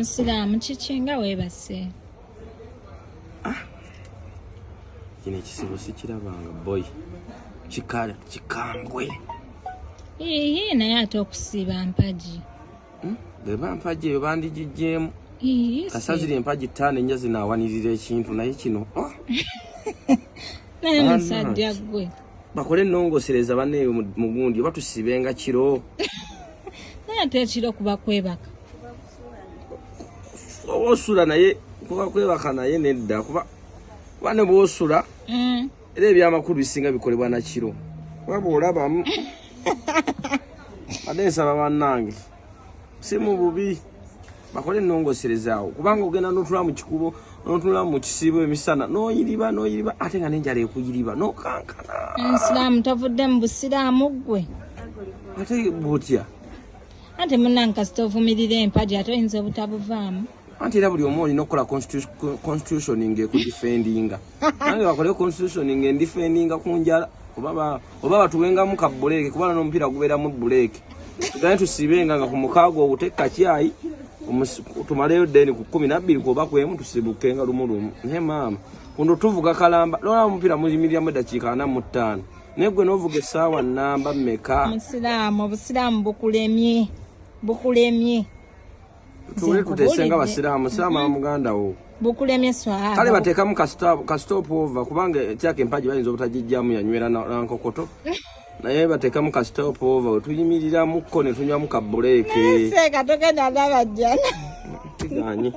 Musiraamu kichenga webase. Kino ekisibo sikirabanga boy. Kikambwe. Naye ate okusiba mpaji. Beba mpaji eyo bandigijjeemu. Kasaziri empaji 5 ennya zinaawanirira ekintu naye kino. Naye musajja gwe. Bakole ennongosereza banne mugundi oba tusibenga kiro. Naye ate kiro kuba kwebaka. Osula naye kuba kwebaka naye nedda kuba bane bosula. Era ebyamakulu bisinga bikolebwa na kiro. Waba olabamu. Ade nsaba bannange. Si mu bubi. Bakole ennongoserezaawo kubanga ogenda n'otula mu kikubo n'otula mu kisibo emisana n'oyiriba ate nga n'enjala ekuyiriba n'okankana. Musiraamu tavudde mu busiraamu gwe. Ate butya. Ate munnange kasita ovumirira empaji ate oyinza obutabuvaamu. Anti era buli omu olina okukola constitution ng'ekudifendinga. Nange bakole constitution ng'endifendinga ku njala oba batuwengamu ka buleke kubanga n'omupiira gubeeramu buleke. Tugane tusibenga nga ku mukaago obutekka kyayi tumaleyo deni ku 12 kuba kwemu tusibukenga lumu. Ne maama kuno tuvuga kalamba lona omupiira mulimiryamu eddakiika 45 negwe n'ovuga essaawa nnamba mmeka. Musiraamu obusiraamu bukulemye. Tuwe tutesenga basiraamu musiraamu muganda wo. Bukulemye swahaba. Kale bateekamu ka stop over kubanga etyaka empaji bayinza obutajijjamu yanywera na nkokoto. Naye bateekamu ka stop over tuyimirira mukko ne tunywamu ka buleke. Seka togenda ndabajjana. Tiganyi.